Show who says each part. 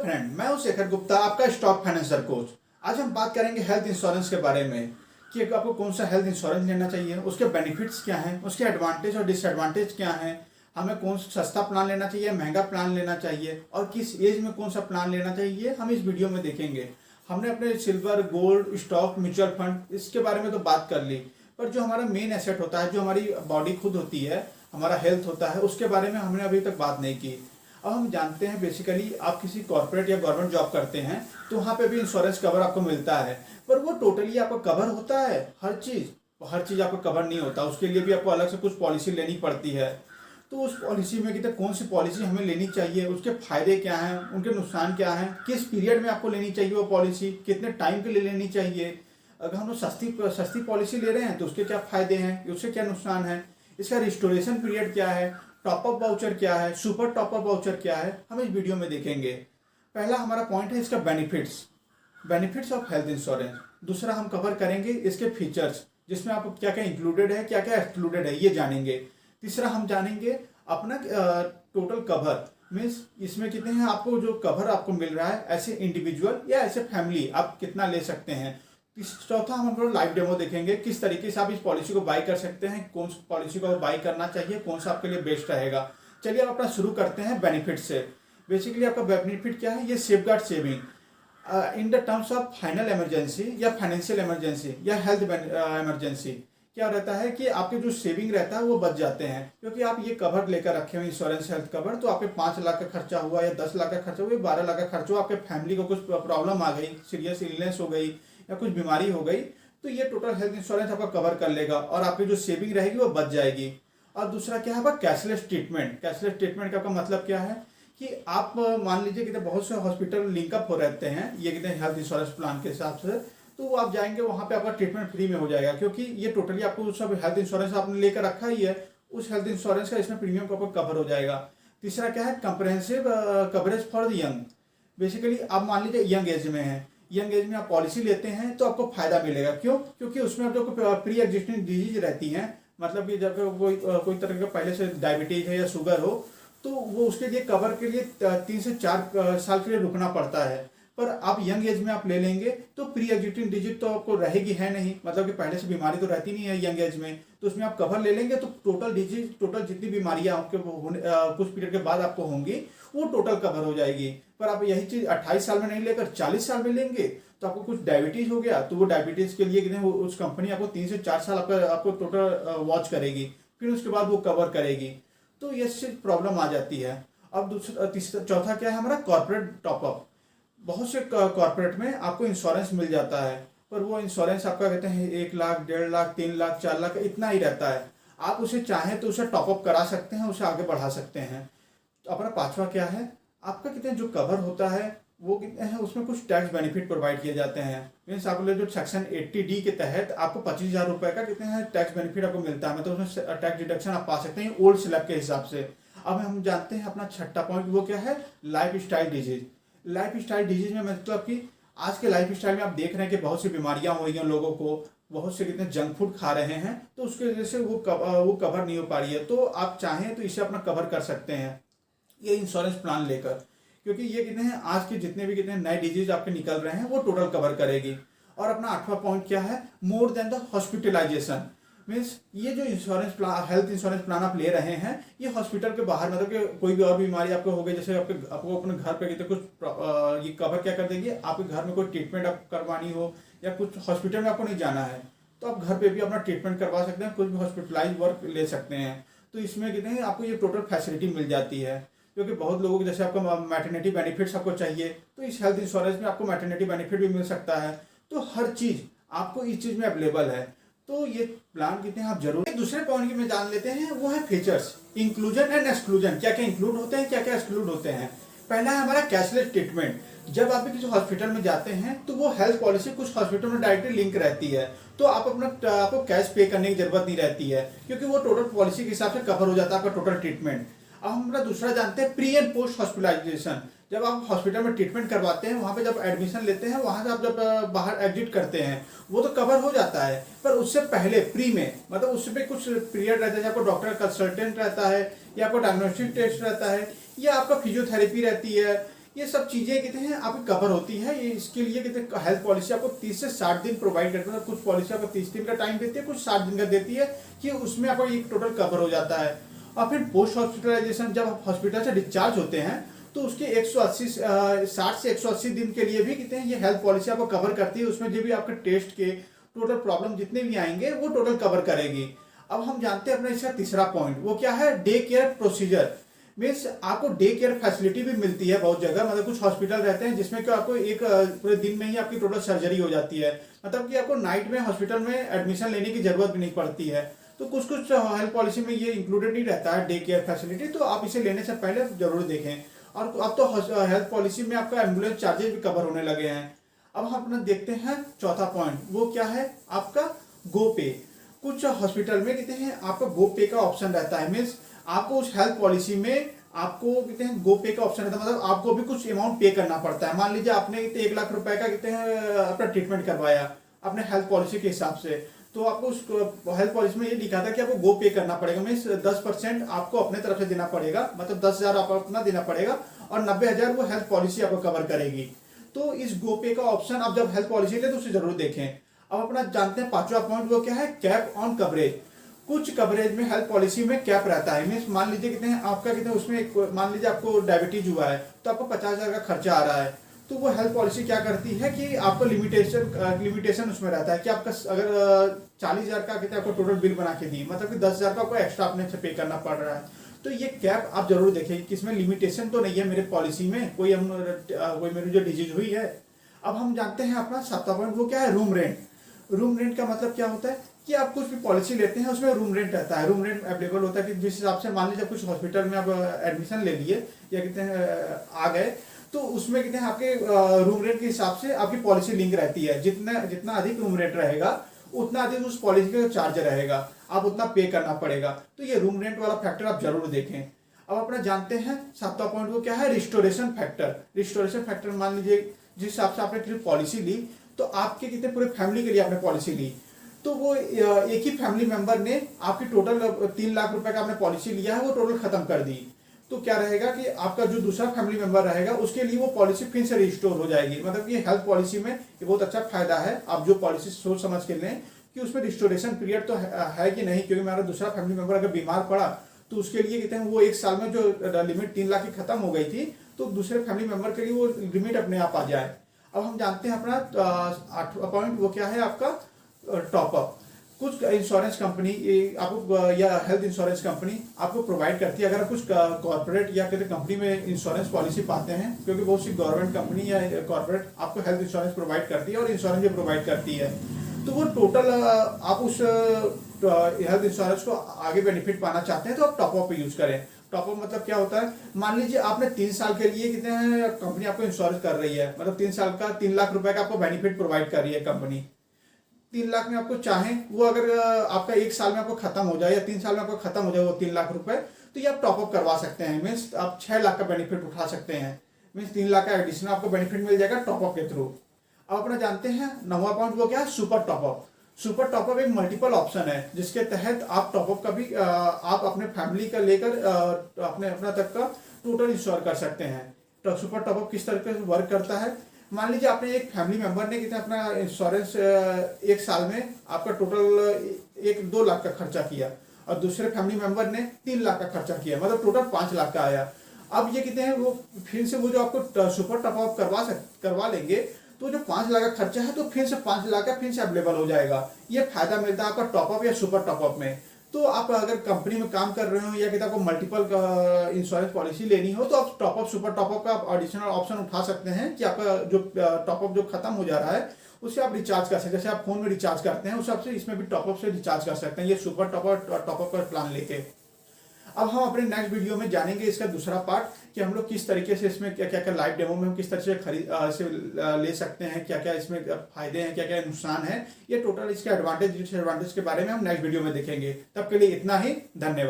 Speaker 1: Friend, मैं हूं शेखर गुप्ता, आपका स्टॉक फाइनेंसर कोच। आज हम बात करेंगे हेल्थ इंश्योरेंस के बारे में कि आपको कौन सा हेल्थ इंश्योरेंस लेना चाहिए, उसके बेनिफिट्स क्या हैं, उसके एडवांटेज और डिसएडवांटेज क्या हैं, हमें कौन सा सस्ता प्लान लेना चाहिए, महंगा प्लान लेना चाहिए और किस एज में कौन सा प्लान लेना चाहिए, हम इस वीडियो में देखेंगे। हमने अपने silver, gold, stock, mutual fund इसके बारे में तो बात कर ली, पर जो हमारा मेन एसेट होता है, जो हमारी बॉडी खुद होती है, हमारा हेल्थ होता है, उसके बारे में हमने अभी तक बात नहीं की। अब हम जानते हैं बेसिकली आप किसी कॉर्पोरेट या गवर्नमेंट जॉब करते हैं तो वहाँ पे भी इंश्योरेंस कवर आपको मिलता है, पर वो टोटली आपको कवर होता है। हर चीज़ आपको कवर नहीं होता, उसके लिए भी आपको अलग से कुछ पॉलिसी लेनी पड़ती है। तो उस पॉलिसी में कितने कौन सी पॉलिसी हमें लेनी चाहिए, उसके फायदे क्या हैं, उनके नुकसान क्या हैं, किस पीरियड में आपको लेनी चाहिए वो पॉलिसी, कितने टाइम के लिए लेनी चाहिए। अगर हम लोग सस्ती पॉलिसी ले रहे हैं तो उसके क्या फायदे हैं, उससे क्या नुकसान है, इसका रिस्टोरेशन पीरियड क्या है, टॉपअप वाउचर क्या है, सुपर टॉपअप वाउचर क्या है, हम इस वीडियो में देखेंगे। पहला हमारा पॉइंट है इसका बेनिफिट्स ऑफ हेल्थ इंश्योरेंस। दूसरा हम कवर करेंगे इसके फीचर्स, जिसमें आपको क्या क्या इंक्लूडेड है, क्या क्या एक्सक्लूडेड है, ये जानेंगे। तीसरा हम जानेंगे अपना टोटल कवर, मीन्स इसमें कितने हैं आपको जो कवर आपको मिल रहा है, ऐसे इंडिविजुअल या ऐसे फैमिली आप कितना ले सकते हैं। चौथा हम लोग लाइव डेमो देखेंगे, किस तरीके से आप इस पॉलिसी को बाई कर सकते हैं, कौन सी पॉलिसी को बाई करना चाहिए, कौन सा आपके लिए बेस्ट रहेगा। चलिए अब अपना शुरू करते हैं बेनिफिट से। बेसिकली आपका बेनिफिट क्या है, ये safeguard saving in the terms of final emergency या फाइनेंशियल इमरजेंसी या हेल्थ इमरजेंसी। क्या रहता है कि आपके जो सेविंग रहता है वो बच जाते हैं, क्योंकि आप ये कवर लेकर रखे हुए इंश्योरेंस हेल्थ कवर, तो आपके 5 लाख का खर्चा हुआ या 10 लाख का खर्चा हुआ या 12 लाख का खर्चा हुआ, आपके फैमिली को कुछ प्रॉब्लम आ गई, सीरियस इलनेस हो गई या कुछ बीमारी हो गई, तो ये टोटल हेल्थ इंश्योरेंस आपका कवर कर लेगा और आपकी जो सेविंग रहेगी वो बच जाएगी। और दूसरा क्या है आपका कैशलेस ट्रीटमेंट। कैशलेस ट्रीटमेंट का मतलब क्या है कि आप मान लीजिए कि बहुत से हॉस्पिटल लिंकअप हो रहते हैं ये कितने हेल्थ इंश्योरेंस प्लान के हिसाब से, तो आप जाएंगे वहाँ पे आपका ट्रीटमेंट फ्री में हो जाएगा, क्योंकि ये टोटली आपको सब हेल्थ इंश्योरेंस आपने लेकर रखा ही है, उस हेल्थ इंश्योरेंस का इसमें प्रीमियम का कवर हो जाएगा। तीसरा क्या है comprehensive coverage for the young. Basically आप मान लीजिए यंग एज में है, यंग एज में आप पॉलिसी लेते हैं तो आपको फायदा मिलेगा। क्यों? क्योंकि उसमें आप जो प्री एग्जिस्टिंग डिजीज रहती हैं, मतलब कि जब कोई तरह का पहले से डायबिटीज है या शुगर हो, तो वो उसके लिए कवर के लिए 3 से 4 साल के लिए रुकना पड़ता है। पर आप यंग एज में आप ले लेंगे तो प्री एग्जिस्टिंग डिजीज तो आपको रहेगी है नहीं, मतलब कि पहले से बीमारी तो रहती नहीं है यंग एज में, तो उसमें आप कवर ले लेंगे तो टोटल जितनी बीमारियां आपके कुछ पीरियड के बाद आपको होंगी वो टोटल कवर हो जाएगी। पर आप यही चीज 28 साल में नहीं लेकर 40 साल में लेंगे तो आपको कुछ डायबिटीज हो गया, तो वो डायबिटीज के लिए कितने उस कंपनी आपको 3 से 4 साल आपको टोटल वॉच करेगी, फिर उसके बाद वो कवर करेगी, तो ये प्रॉब्लम आ जाती है। अब चौथा क्या है हमारा कॉर्पोरेट टॉपअप। बहुत से कॉर्पोरेट में आपको इंश्योरेंस मिल जाता है, पर वो इंश्योरेंस आपका कहते हैं 1 लाख, 1.5 लाख, 3 लाख, 4 लाख इतना ही रहता है। आप उसे चाहें तो उसे टॉपअप करा सकते हैं, उसे आगे बढ़ा सकते हैं। तो अपना पांचवा क्या है, आपका कितने जो कवर होता है वो कितने हैं, उसमें कुछ टैक्स बेनिफिट प्रोवाइड किए जाते हैं। मीन्स आप लोग जो सेक्शन 80D के तहत आपको 25,000 रुपए का कितने हैं टैक्स बेनिफिट आपको मिलता है, मतलब उसमें टैक्स डिडक्शन आप पा सकते हैं ओल्ड स्लैब के हिसाब से। अब हम जानते हैं अपना छठा पॉइंट, वो क्या है life style disease. Life style disease में मतलब कि आज के लाइफ स्टाइल में आप देख रहे हैं कि बहुत सी बीमारियां हो रही हैं लोगों को, बहुत से कितने जंक फूड खा रहे हैं, तो उसकी वजह से वो कवर नहीं हो पा रही है। तो आप चाहें तो इसे अपना कवर कर सकते हैं ये इंश्योरेंस प्लान लेकर, क्योंकि ये कितने हैं आज के जितने भी कितने नए डिजीज आपके निकल रहे हैं वो टोटल कवर करेगी। और अपना आठवां पॉइंट क्या है, more than the hospitalisation. Means ये जो insurance plan, health insurance plan आप ले रहे हैं, ये हॉस्पिटल के बाहर, मतलब कि कोई भी और बीमारी आपको हो गई, जैसे आपको अपने घर पे कितने कुछ ये कवर क्या कर देगी, आपके घर में कोई ट्रीटमेंट आप करवानी हो या कुछ हॉस्पिटल में आपको नहीं जाना है, तो आप घर पे भी अपना ट्रीटमेंट करवा सकते हैं, कुछ भी हॉस्पिटलाइज वर्क ले सकते हैं। तो इसमें कितने आपको ये टोटल फैसिलिटी मिल जाती है, क्योंकि बहुत लोगों को जैसे आपको मैटरनिटी बेनिफिट्स आपको चाहिए, तो इस हेल्थ इंश्योरेंस में आपको मैटरनिटी बेनिफिट भी मिल सकता है। तो हर चीज आपको इस चीज में अवेलेबल है, तो ये प्लान कितने आप जरूर। दूसरे पॉइंट की में जान लेते हैं, वो है फीचर्स, इंक्लूजन एंड एक्सक्लूजन। क्या क्या इंक्लूड होते हैं, क्या क्या एक्सक्लूड होते हैं। पहला है हमारा कैशलेस ट्रीटमेंट। जब आप किसी हॉस्पिटल में जाते हैं तो वो हेल्थ पॉलिसी कुछ हॉस्पिटल में डायरेक्टली लिंक रहती है, तो आपको कैश पे करने की जरूरत नहीं रहती है, क्योंकि वो टोटल पॉलिसी के हिसाब से कवर हो जाता है आपका टोटल ट्रीटमेंट। अब हम दूसरा जानते हैं प्री एंड पोस्ट हॉस्पिटलाइजेशन। जब आप हॉस्पिटल में ट्रीटमेंट करवाते हैं, वहाँ पे जब एडमिशन लेते हैं, वहाँ से आप जब बाहर एग्जिट करते हैं, वो तो कवर हो जाता है, पर उससे पहले प्री में, मतलब उसमें कुछ पीरियड रहता है, आपको डॉक्टर कंसल्टेंट रहता है या आपको डायग्नोस्टिक टेस्ट रहता है या आपका फिजियोथेरेपी रहती है ये सब चीज़ें कहते हैं आपकी कवर होती है। ये इसके लिए कहते हैं हेल्थ पॉलिसी आपको 30 से 60 दिन प्रोवाइड करती है। कुछ पॉलिसी आपको 30 दिन का टाइम देती है, कुछ 60 दिन का देती है कि उसमें आपको एक टोटल कवर हो जाता है। और फिर पोस्ट हॉस्पिटलाइजेशन, जब आप हॉस्पिटल से डिस्चार्ज होते हैं तो उसके 60 से 180 दिन के लिए भी कहते हैं ये हेल्थ पॉलिसी आपको कवर करती है। उसमें जो भी आपके टेस्ट के टोटल प्रॉब्लम जितने भी आएंगे वो टोटल कवर करेगी। अब हम जानते हैं अपना इसका तीसरा पॉइंट, वो क्या है, डे केयर प्रोसीजर। मीन्स आपको डे केयर फैसिलिटी भी मिलती है बहुत जगह। मतलब कुछ हॉस्पिटल रहते हैं जिसमें कि आपको एक पूरे दिन में ही आपकी टोटल सर्जरी हो जाती है। मतलब कि आपको नाइट में हॉस्पिटल में एडमिशन लेने की जरूरत भी नहीं पड़ती है। तो कुछ कुछ हेल्थ पॉलिसी में ये इंक्लूडेड नहीं रहता है डे केयर फैसिलिटी, तो आप इसे लेने से पहले जरूर देखें। और अब तो हेल्थ पॉलिसी में आपका एम्बुलेंस चार्जेस भी कवर होने लगे हैं। अब हम अपना देखते हैं चौथा पॉइंट, वो क्या है आपका गो पे। कुछ हॉस्पिटल में कहते हैं आपका गो पे का ऑप्शन रहता है। मीन्स आपको उस हेल्थ पॉलिसी में आपको कहते हैं गो पे का ऑप्शन रहता है। मतलब आपको भी कुछ अमाउंट पे करना पड़ता है। मान लीजिए आपने 1 लाख रुपए का कहते हैं अपना ट्रीटमेंट करवाया अपने हेल्थ पॉलिसी के हिसाब से, तो आपको उस हेल्थ पॉलिसी में ये लिखा था कि आपको गो पे करना पड़ेगा। मीन्स 10% आपको अपने तरफ से देना पड़ेगा, मतलब 10,000 आपको अपना देना पड़ेगा और 90,000 वो हेल्थ पॉलिसी आपको कवर करेगी। तो इस गो पे का ऑप्शन आप जब हेल्थ पॉलिसी ले तो उसे जरूर देखें। अब अपना जानते हैं पांचवा पॉइंट, वो क्या है, कैप ऑन कवरेज। कुछ कवरेज में हेल्थ पॉलिसी में कैप रहता है। मीन्स मान लीजिए कितने आपका कितने उसमें मान लीजिए आपको डायबिटीज हुआ है तो आपको 50,000 का खर्चा आ रहा है, तो वो हेल्थ पॉलिसी क्या करती है कि आपको लिमिटेशन उसमें रहता है कि आपका अगर 40,000 का कितना आपको टोटल बिल बना के दी, मतलब कि 10,000 का आपको एक्स्ट्रा अपने से पे करना पड़ रहा है। तो ये कैप आप जरूर देखें कि इसमें लिमिटेशन तो नहीं है मेरे पॉलिसी में, कोई मेरी जो डिजीज हुई है। अब हम जानते हैं अपना सातवां पॉइंट, वो क्या है, रूम रेंट। रूम रेंट का मतलब क्या होता है कि आप कुछ भी पॉलिसी लेते हैं उसमें रूम रेंट रहता है। रूम रेंट अवेलेबल होता है कि जिस हिसाब से मान लीजिए कुछ हॉस्पिटल में आप एडमिशन ले लिए या कहते हैं आ गए, तो उसमें कहते हैं आपके रूम रेंट के हिसाब से आपकी पॉलिसी लिंक रहती है। जितना अधिक रूम रेंट रहेगा उतना अधिक उस पॉलिसी का चार्ज रहेगा, आप उतना पे करना पड़ेगा। तो ये रूम रेंट वाला फैक्टर आप जरूर देखें। अब अपना जानते हैं सातवां पॉइंट, वो क्या है, रिस्टोरेशन फैक्टर। रिस्टोरेशन फैक्टर मान लीजिए जिस हिसाब से आपने पॉलिसी ली तो आपके कितने पूरे फैमिली के लिए आपने पॉलिसी ली, तो वो एक ही फैमिली मेंबर ने आपकी टोटल 3 लाख रुपए का आपने पॉलिसी लिया है वो टोटल खत्म कर दी। तो क्या रहेगा कि आपका जो दूसरा फैमिली मेंबर रहेगा उसके लिए वो पॉलिसी फिर से रिस्टोर हो जाएगी। मतलब कि हेल्थ पॉलिसी में ये बहुत अच्छा फायदा है। आप जो पॉलिसी सोच समझ के लें कि उसमें रिस्टोरेशन पीरियड तो है कि नहीं, क्योंकि मेरा दूसरा फैमिली मेंबर अगर बीमार पड़ा तो उसके लिए कहते हैं वो 1 साल में जो लिमिट 3 लाख की खत्म हो गई थी तो दूसरे फैमिली मेंबर के लिए वो लिमिट अपने आप आ जाए। अब हम जानते हैं अपना 8वां पॉइंट, वो क्या है आपका टॉपअप। कुछ इंश्योरेंस कंपनी आपको या हेल्थ इंश्योरेंस कंपनी आपको प्रोवाइड करती है। अगर आप कुछ कॉर्पोरेट या किसी कंपनी में इंश्योरेंस पॉलिसी पाते हैं, क्योंकि बहुत सी गवर्नमेंट कंपनी या कॉर्पोरेट आपको हेल्थ इंश्योरेंस प्रोवाइड करती है और इंश्योरेंस भी प्रोवाइड करती है, तो वो टोटल आप उस हेल्थ इंश्योरेंस को आगे बेनिफिट पाना चाहते हैं तो आप टॉपअप यूज करें। टॉपअप मतलब क्या होता है, मान लीजिए आपने 3 साल के लिए कितने कंपनी आपको इंश्योरेंस कर रही है, मतलब 3 साल का 3 लाख रुपए का आपको बेनिफिट प्रोवाइड कर रही है कंपनी। 3 लाख में आपको चाहें वो अगर आपका 1 साल में आपको खत्म हो जाए या 3 साल में आपको खत्म हो जाए वो 3 लाख रुपए, तो ये आप टॉपअप करवा सकते हैं। मीन्स आप 6 लाख का बेनिफिट उठा सकते हैं। मीन्स 3 लाख का एडिशनल आपको बेनिफिट मिल जाएगा टॉपअप के थ्रू। अब अपना जानते हैं 9वां पॉइंट, वो क्या है, सुपर टॉपअप। सुपर टॉपअप एक मल्टीपल ऑप्शन है जिसके तहत आप टॉपअप का भी आप अपने फैमिली का लेकर अपना तक का टोटल इंश्योर कर सकते हैं। तो सुपर टॉपअप किस तरीके से वर्क करता है, मान लीजिए आपने एक फैमिली मेंबर ने कितना अपना इंश्योरेंस 1 साल में आपका टोटल 1-2 लाख का खर्चा किया और दूसरे फैमिली मेंबर ने 3 लाख का खर्चा किया, मतलब टोटल 5 लाख का आया। अब ये कितने हैं वो फिर से वो जो आपको सुपर टॉपअप करवा लेंगे तो जो 5 लाख का खर्चा है तो फिर से 5 लाख का फिर से अवेलेबल हो जाएगा। ये फायदा मिलता है आपका टॉपअप या सुपर टॉपअप में। तो आप अगर कंपनी में काम कर रहे हो या किसी आपको मल्टीपल इंश्योरेंस पॉलिसी लेनी हो तो आप टॉपअप सुपर टॉपअप का एडिशनल ऑप्शन उठा सकते हैं कि आपका जो टॉपअप जो खत्म हो जा रहा है उससे आप रिचार्ज कर सकते हैं। जैसे आप फोन में रिचार्ज करते हैं उस हिसाब से इसमें भी टॉपअप से रिचार्ज कर सकते हैं, ये सुपर टॉपअप का प्लान लेके। अब हम अपने नेक्स्ट वीडियो में जानेंगे इसका दूसरा पार्ट कि हम लोग किस तरीके से इसमें क्या क्या लाइव डेमो में हम किस तरह से ले सकते हैं, क्या क्या इसमें फायदे हैं, क्या क्या नुकसान है, ये टोटल इसके एडवांटेज डिसएडवांटेज के बारे में हम नेक्स्ट वीडियो में देखेंगे। तब के लिए इतना ही, धन्यवाद।